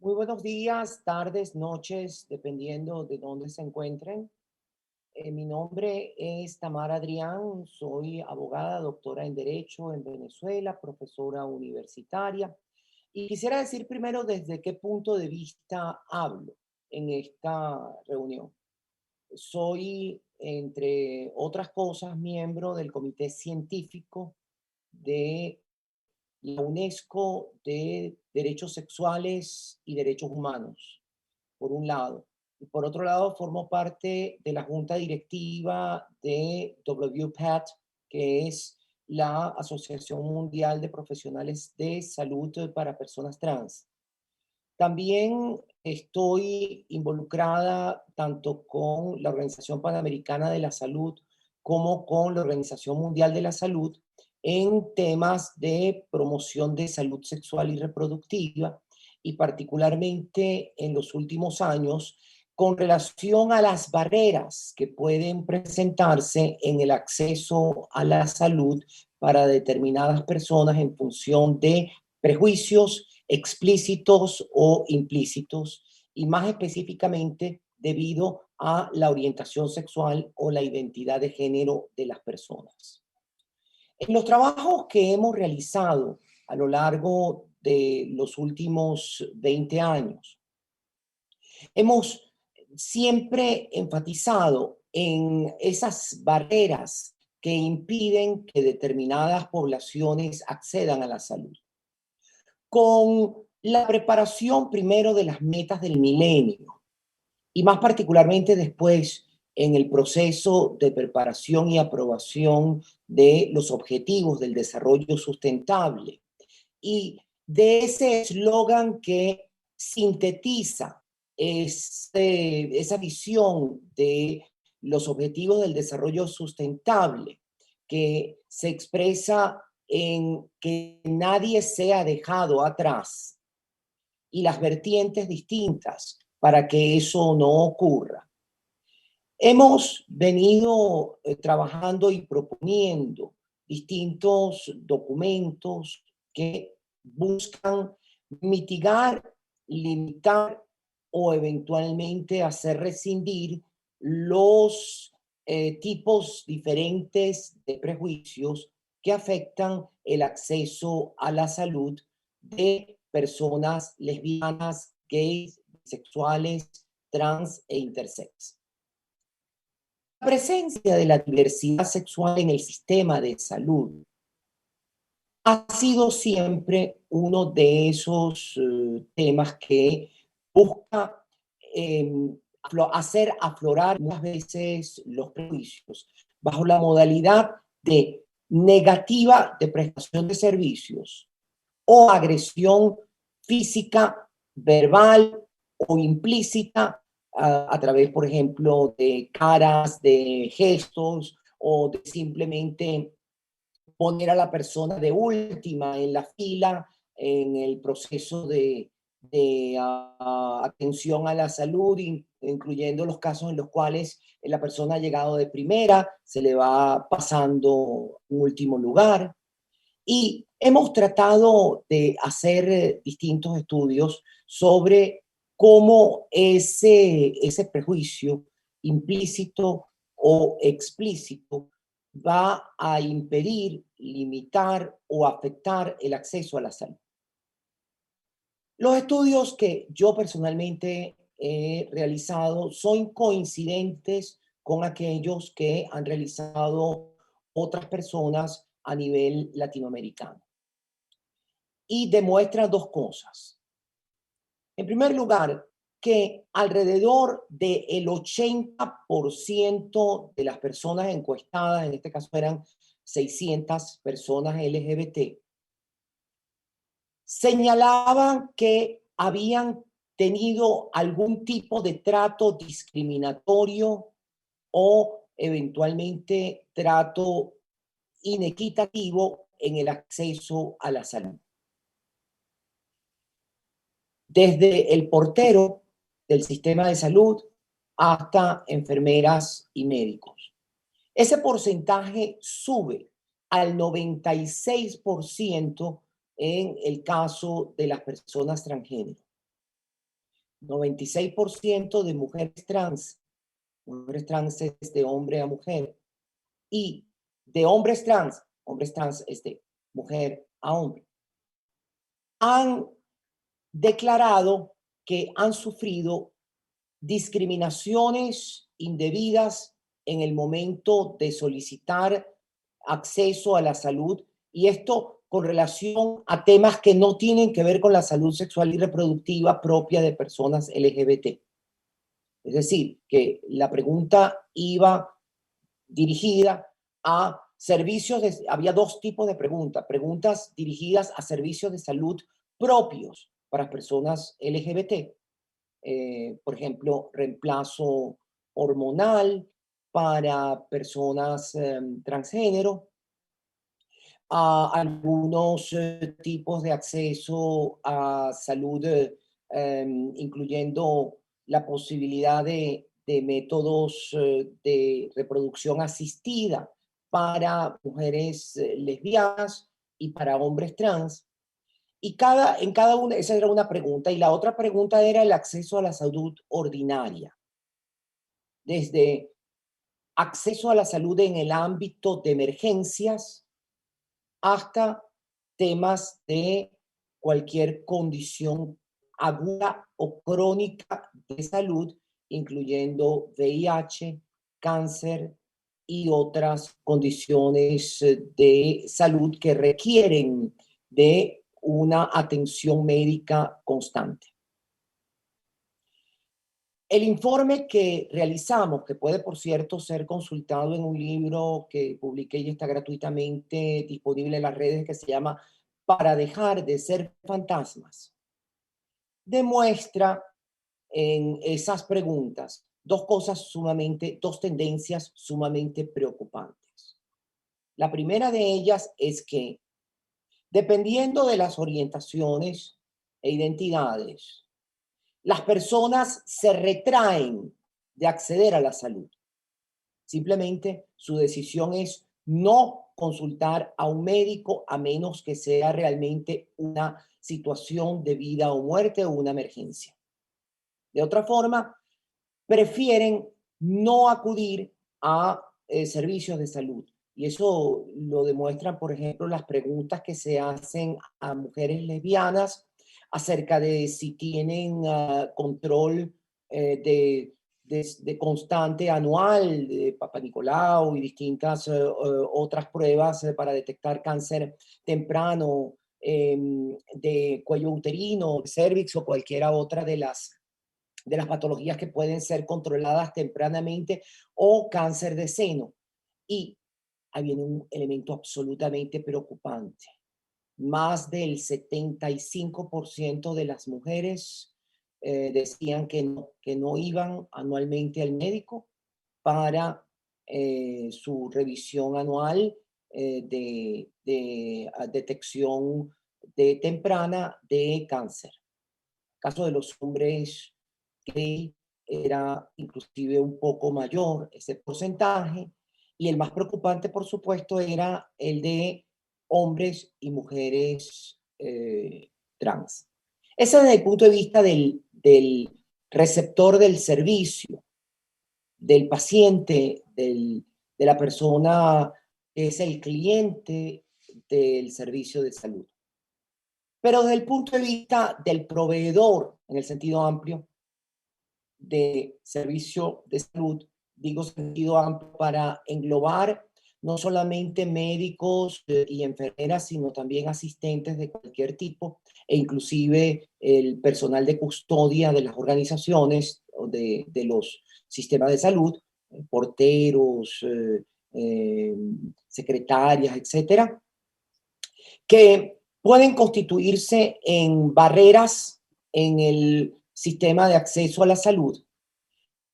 Muy buenos días, tardes, noches, dependiendo de dónde se encuentren. Mi nombre es Tamara Adrián, soy abogada, doctora en Derecho en Venezuela, profesora universitaria. Y quisiera decir primero desde qué punto de vista hablo en esta reunión. Soy, entre otras cosas, miembro del Comité Científico de la UNESCO de Derechos Sexuales y Derechos Humanos, por un lado. Y por otro lado, formo parte de la junta directiva de WPATH, que es la Asociación Mundial de Profesionales de Salud para Personas Trans. También estoy involucrada tanto con la Organización Panamericana de la Salud como con la Organización Mundial de la Salud en temas de promoción de salud sexual y reproductiva, y particularmente en los últimos años con relación a las barreras que pueden presentarse en el acceso a la salud para determinadas personas en función de prejuicios explícitos o implícitos, y más específicamente debido a la orientación sexual o la identidad de género de las personas. En los trabajos que hemos realizado a lo largo de los últimos 20 años, hemos siempre enfatizado en esas barreras que impiden que determinadas poblaciones accedan a la salud, con la preparación primero de las metas del milenio y más particularmente después en el proceso de preparación y aprobación de los objetivos del desarrollo sustentable, y de ese eslogan que sintetiza esa visión de los objetivos del desarrollo sustentable, que se expresa en que nadie sea dejado atrás y las vertientes distintas para que eso no ocurra. Hemos venido trabajando y proponiendo distintos documentos que buscan mitigar, limitar o eventualmente hacer rescindir los tipos diferentes de prejuicios que afectan el acceso a la salud de personas lesbianas, gays, bisexuales, trans e intersex. La presencia de la diversidad sexual en el sistema de salud ha sido siempre uno de esos temas que busca hacer aflorar muchas veces los prejuicios bajo la modalidad de negativa de prestación de servicios o agresión física, verbal o implícita a través, por ejemplo, de caras, de gestos o de simplemente poner a la persona de última en la fila en el proceso de atención a la salud, incluyendo los casos en los cuales la persona ha llegado de primera, se le va pasando en último lugar. Y hemos tratado de hacer distintos estudios sobre cómo ese prejuicio implícito o explícito va a impedir, limitar o afectar el acceso a la salud. Los estudios que yo personalmente he realizado son coincidentes con aquellos que han realizado otras personas a nivel latinoamericano, y demuestra dos cosas. En primer lugar, que alrededor del 80% de las personas encuestadas, en este caso eran 600 personas LGBT, señalaban que habían tenido algún tipo de trato discriminatorio o eventualmente trato inequitativo en el acceso a la salud. Desde el portero del sistema de salud hasta enfermeras y médicos. Ese porcentaje sube al 96% en el caso de las personas transgénero. 96% de mujeres trans es de hombre a mujer, y de hombres trans es de mujer a hombre, han declarado que han sufrido discriminaciones indebidas en el momento de solicitar acceso a la salud, y esto con relación a temas que no tienen que ver con la salud sexual y reproductiva propia de personas LGBT. Es decir, que la pregunta iba dirigida a servicios había dos tipos de preguntas dirigidas a servicios de salud propios para personas LGBT, por ejemplo, reemplazo hormonal para personas transgénero, a algunos tipos de acceso a salud, incluyendo la posibilidad de métodos de reproducción asistida para mujeres lesbianas y para hombres trans. Y en cada una, esa era una pregunta. Y la otra pregunta era el acceso a la salud ordinaria. Desde acceso a la salud en el ámbito de emergencias hasta temas de cualquier condición aguda o crónica de salud, incluyendo VIH, cáncer y otras condiciones de salud que requieren de una atención médica constante. El informe que realizamos, que puede, por cierto, ser consultado en un libro que publiqué y está gratuitamente disponible en las redes, que se llama Para dejar de ser fantasmas, demuestra en esas preguntas dos tendencias sumamente preocupantes. La primera de ellas es que, dependiendo de las orientaciones e identidades, las personas se retraen de acceder a la salud. Simplemente su decisión es no consultar a un médico a menos que sea realmente una situación de vida o muerte o una emergencia. De otra forma, prefieren no acudir a servicios de salud. Y eso lo demuestran, por ejemplo, las preguntas que se hacen a mujeres lesbianas acerca de si tienen control de constante anual de Papa Nicolau y distintas otras pruebas para detectar cáncer temprano de cuello uterino, cervix o cualquiera otra de las patologías que pueden ser controladas tempranamente, o cáncer de seno. Y ahí viene un elemento absolutamente preocupante. Más del 75% de las mujeres decían que no iban anualmente al médico para su revisión anual de detección temprana de cáncer. En el caso de los hombres gay era inclusive un poco mayor ese porcentaje, y el más preocupante, por supuesto, era el de hombres y mujeres trans. Ese desde el punto de vista del receptor del servicio, del paciente, de la persona que es el cliente del servicio de salud. Pero desde el punto de vista del proveedor, en el sentido amplio, de servicio de salud, digo sentido amplio para englobar no solamente médicos y enfermeras, sino también asistentes de cualquier tipo, e inclusive el personal de custodia de las organizaciones o de los sistemas de salud, porteros, secretarias, etcétera, que pueden constituirse en barreras en el sistema de acceso a la salud.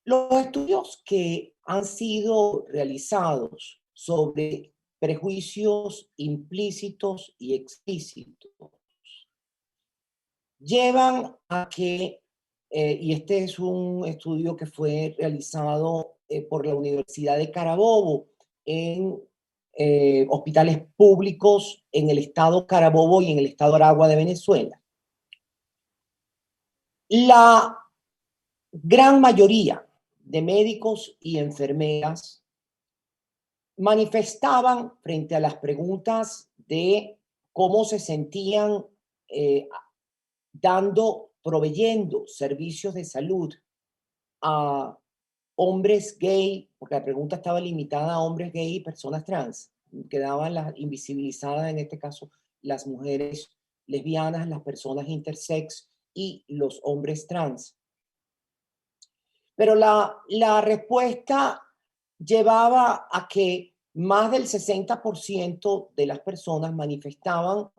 Los estudios que han sido realizados sobre prejuicios implícitos y explícitos llevan a que, y este es un estudio que fue realizado por la Universidad de Carabobo en hospitales públicos en el estado Carabobo y en el estado Aragua de Venezuela. La gran mayoría de médicos y enfermeras manifestaban frente a las preguntas de cómo se sentían eh, proveyendo servicios de salud a hombres gay, porque la pregunta estaba limitada a hombres gay y personas trans. Quedaban invisibilizadas en este caso las mujeres lesbianas, las personas intersex y los hombres trans. Pero la respuesta llevaba a que más del 60% de las personas manifestaban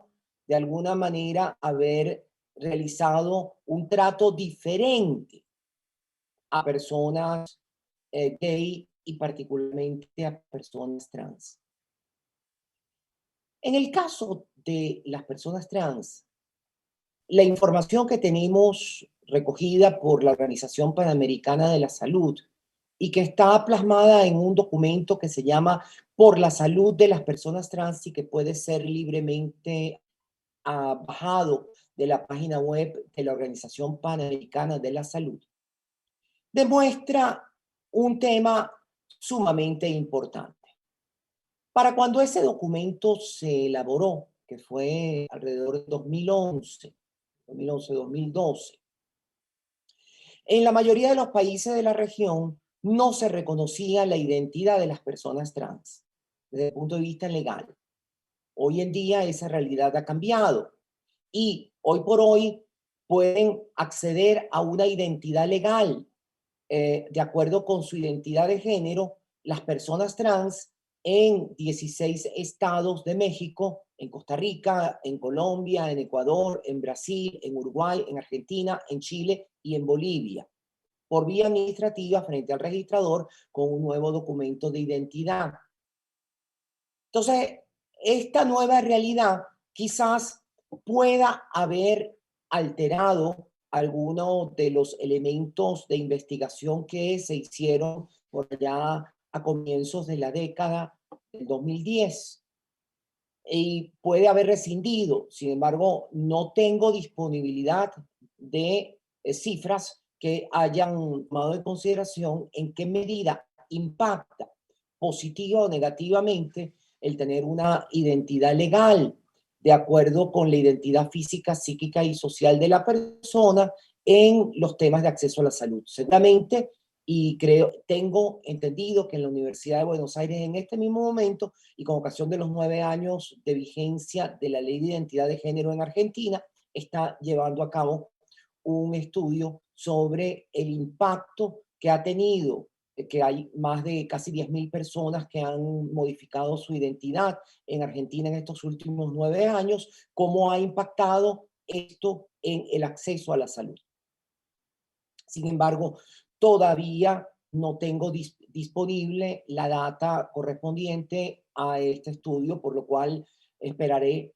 de alguna manera haber realizado un trato diferente a personas gay y particularmente a personas trans. En el caso de las personas trans, la información que tenemos recogida por la Organización Panamericana de la Salud y que está plasmada en un documento que se llama Por la salud de las personas trans y que puede ser libremente bajado de la página web de la Organización Panamericana de la Salud, demuestra un tema sumamente importante. Para cuando ese documento se elaboró, que fue alrededor de 2011, 2012, en la mayoría de los países de la región no se reconocía la identidad de las personas trans desde el punto de vista legal. Hoy en día esa realidad ha cambiado y hoy por hoy pueden acceder a una identidad legal de acuerdo con su identidad de género las personas trans en 16 estados de México, en Costa Rica, en Colombia, en Ecuador, en Brasil, en Uruguay, en Argentina, en Chile y en Bolivia, por vía administrativa frente al registrador con un nuevo documento de identidad. Entonces, esta nueva realidad quizás pueda haber alterado algunos de los elementos de investigación que se hicieron por allá a comienzos de la década del 2010 y puede haber rescindido. Sin embargo, no tengo disponibilidad de cifras que hayan tomado en consideración en qué medida impacta positiva o negativamente el tener una identidad legal de acuerdo con la identidad física, psíquica y social de la persona en los temas de acceso a la salud. Seguramente, y tengo entendido que en la Universidad de Buenos Aires en este mismo momento y con ocasión de los 9 años de vigencia de la Ley de Identidad de Género en Argentina, está llevando a cabo un estudio sobre el impacto que ha tenido, que hay más de casi 10.000 personas que han modificado su identidad en Argentina en estos últimos 9 años, cómo ha impactado esto en el acceso a la salud. Sin embargo, todavía no tengo disponible la data correspondiente a este estudio, por lo cual esperaré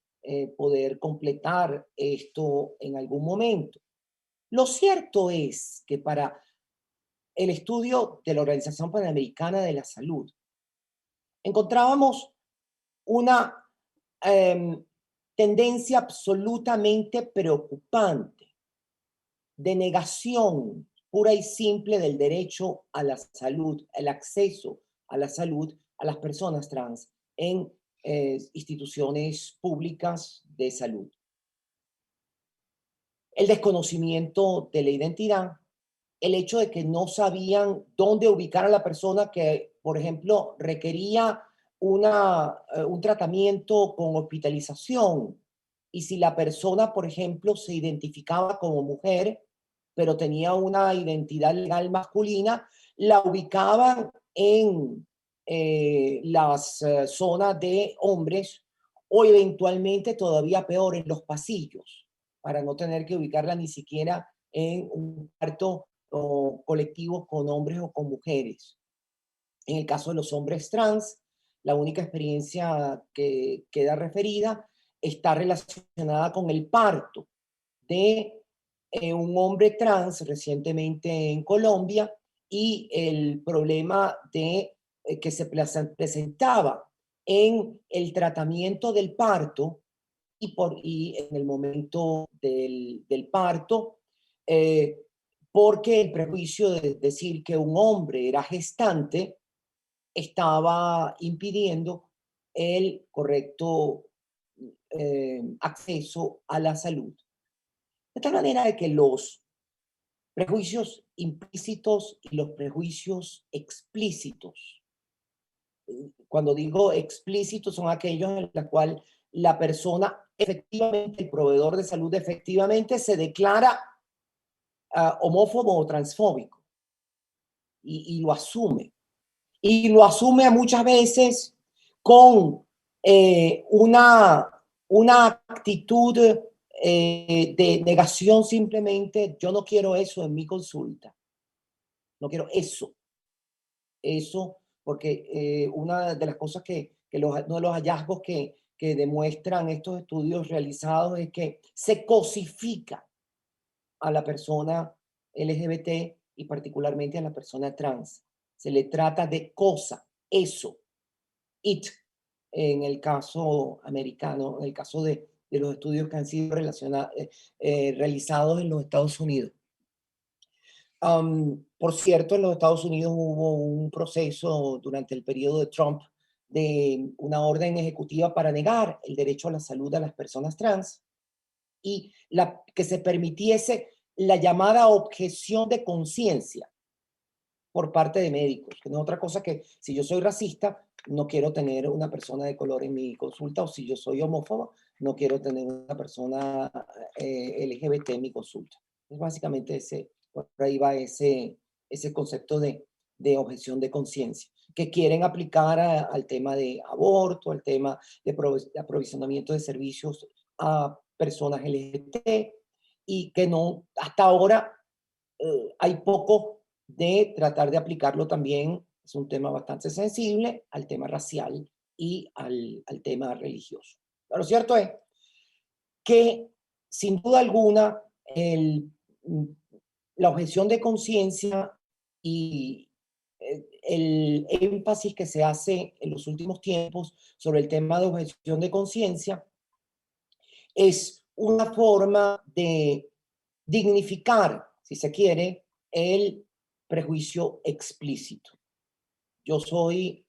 poder completar esto en algún momento. Lo cierto es que para el estudio de la Organización Panamericana de la Salud, encontrábamos una em, tendencia absolutamente preocupante de negación pura y simple del derecho a la salud, el acceso a la salud a las personas trans en instituciones públicas de salud. El desconocimiento de la identidad, el hecho de que no sabían dónde ubicar a la persona que, por ejemplo, requería un tratamiento con hospitalización. Y si la persona, por ejemplo, se identificaba como mujer, pero tenía una identidad legal masculina, la ubicaban en las zonas de hombres o eventualmente todavía peor en los pasillos, para no tener que ubicarla ni siquiera en un cuarto o colectivos con hombres o con mujeres. En el caso de los hombres trans, la única experiencia que queda referida está relacionada con el parto de un hombre trans recientemente en Colombia y el problema de que se presentaba en el tratamiento del parto y en el momento del parto, eh, porque el prejuicio de decir que un hombre era gestante estaba impidiendo el correcto acceso a la salud. De tal manera de que los prejuicios implícitos y los prejuicios explícitos, cuando digo explícitos, son aquellos en los cuales la persona, efectivamente, el proveedor de salud, efectivamente se declara homófobo o transfóbico y lo asume. Y lo asume muchas veces con una actitud de negación simplemente. Yo no quiero eso en mi consulta, no quiero eso, porque una de las cosas uno de los hallazgos que demuestran estos estudios realizados es que se cosifica a la persona LGBT y particularmente a la persona trans. Se le trata de cosa, eso, it, en el caso americano, en el caso de los estudios que han sido realizados en los Estados Unidos. Por cierto, en los Estados Unidos hubo un proceso durante el periodo de Trump de una orden ejecutiva para negar el derecho a la salud a las personas trans y que se permitiese la llamada objeción de conciencia por parte de médicos, que no es otra cosa que si yo soy racista, no quiero tener una persona de color en mi consulta, o si yo soy homófobo, no quiero tener una persona LGBT en mi consulta. Es básicamente por ahí va ese concepto de objeción de conciencia, que quieren aplicar al tema de aborto, al tema de aprovisionamiento de servicios a personas LGBT, y que no, hasta ahora hay poco de tratar de aplicarlo también, es un tema bastante sensible, al tema racial y al tema religioso. Pero lo cierto es que, sin duda alguna, mm, la objeción de conciencia y el énfasis que se hace en los últimos tiempos sobre el tema de objeción de conciencia es una forma de dignificar, si se quiere, el prejuicio explícito. Yo soy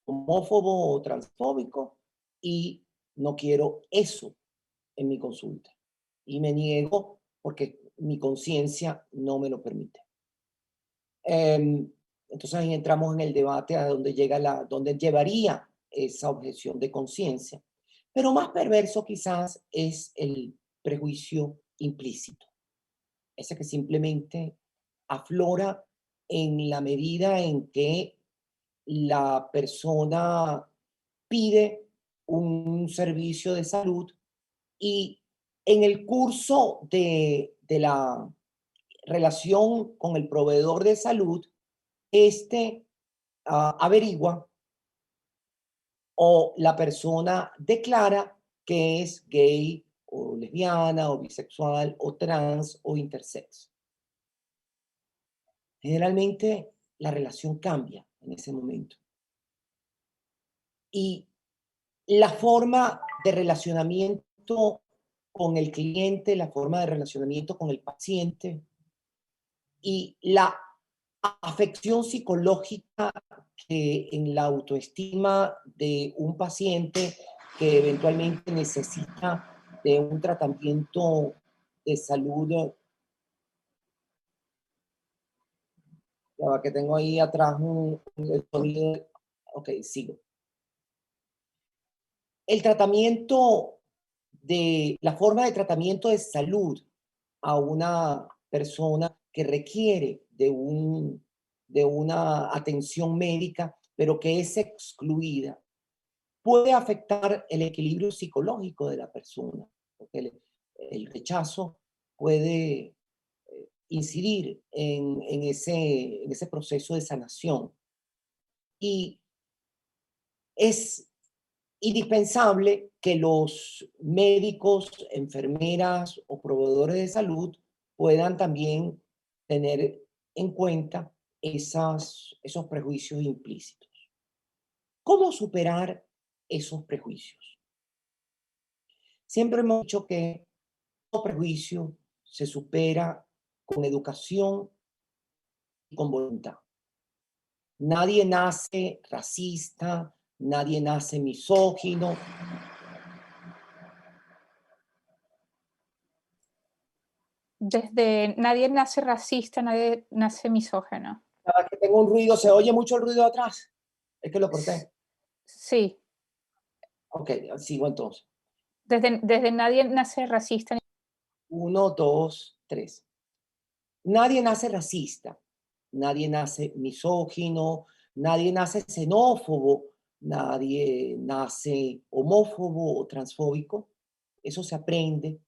homófobo o transfóbico y no quiero eso en mi consulta. Y me niego porque mi conciencia no me lo permite. Entonces ahí entramos en el debate a dónde llevaría esa objeción de conciencia. Pero más perverso quizás es el prejuicio implícito, ese que simplemente aflora en la medida en que la persona pide un servicio de salud y en el curso de la relación con el proveedor de salud, este averigua o la persona declara que es gay o lesbiana o bisexual o trans o intersex. Generalmente la relación cambia en ese momento. Y la forma de relacionamiento con el cliente, la forma de relacionamiento con el paciente y la afección psicológica que en la autoestima de un paciente que eventualmente necesita de un tratamiento de salud. Ya va, que tengo ahí atrás el sonido. Ok, sigo. El tratamiento la forma de tratamiento de salud a una persona que requiere de una atención médica, pero que es excluida, puede afectar el equilibrio psicológico de la persona, porque el rechazo puede incidir en ese proceso de sanación. Y es indispensable que los médicos, enfermeras o proveedores de salud puedan también tener en cuenta esos prejuicios implícitos. ¿Cómo superar esos prejuicios? Siempre hemos dicho que todo prejuicio se supera con educación y con voluntad. Nadie nace racista, nadie nace misógino. Desde nadie nace racista, nadie nace misógino. Cada que tengo un ruido, ¿se oye mucho el ruido atrás? Es que lo corté. Sí, Ok, sigo entonces. desde nadie nace racista. 1, 2, 3. Nadie nace racista, nadie nace misógino, nadie nace xenófobo, nadie nace homófobo o transfóbico. Eso se aprende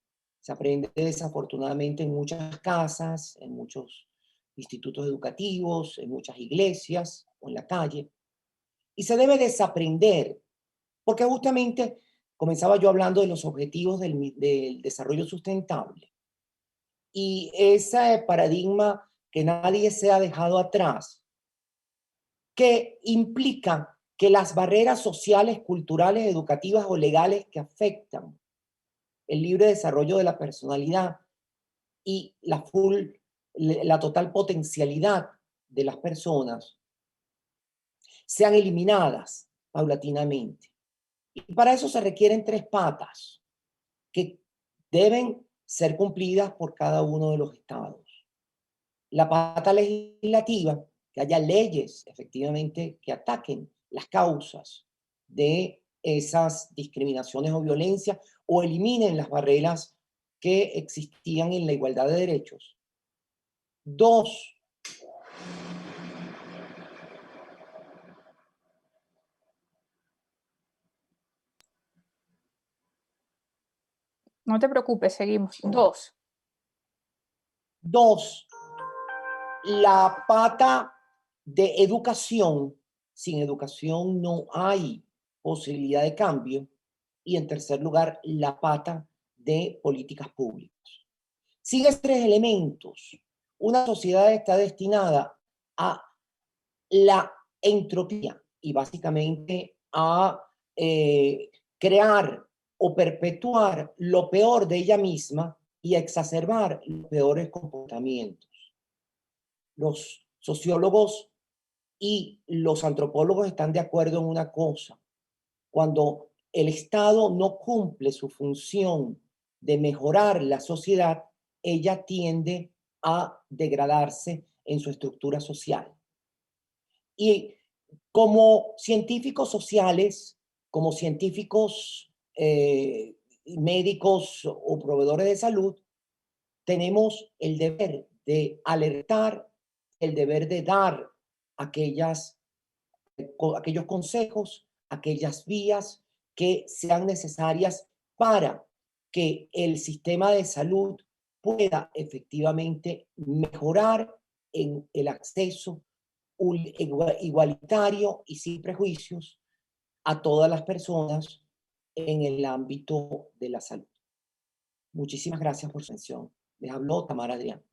desafortunadamente en muchas casas, en muchos institutos educativos, en muchas iglesias o en la calle. Y se debe desaprender, porque justamente comenzaba yo hablando de los objetivos del desarrollo sustentable. Y ese paradigma que nadie se ha dejado atrás, que implica que las barreras sociales, culturales, educativas o legales que afectan el libre desarrollo de la personalidad y la total potencialidad de las personas sean eliminadas paulatinamente. Y para eso se requieren 3 patas que deben ser cumplidas por cada uno de los estados. La pata legislativa, que haya leyes efectivamente que ataquen las causas de esas discriminaciones o violencias o eliminen las barreras que existían en la igualdad de derechos. 2, No te preocupes, seguimos. 2. 2, la pata de educación. Sin educación no hay posibilidad de cambio. Y en tercer lugar, la pata de políticas públicas. Sigue 3 elementos. Una sociedad está destinada a la entropía y básicamente a crear o perpetuar lo peor de ella misma y a exacerbar los peores comportamientos. Los sociólogos y los antropólogos están de acuerdo en una cosa: cuando el Estado no cumple su función de mejorar la sociedad, ella tiende a degradarse en su estructura social. Y como científicos sociales, como científicos médicos o proveedores de salud, tenemos el deber de alertar, el deber de dar aquellos consejos, aquellas vías que sean necesarias para que el sistema de salud pueda efectivamente mejorar en el acceso igualitario y sin prejuicios a todas las personas en el ámbito de la salud. Muchísimas gracias por su atención. Les habló Tamara Adrián.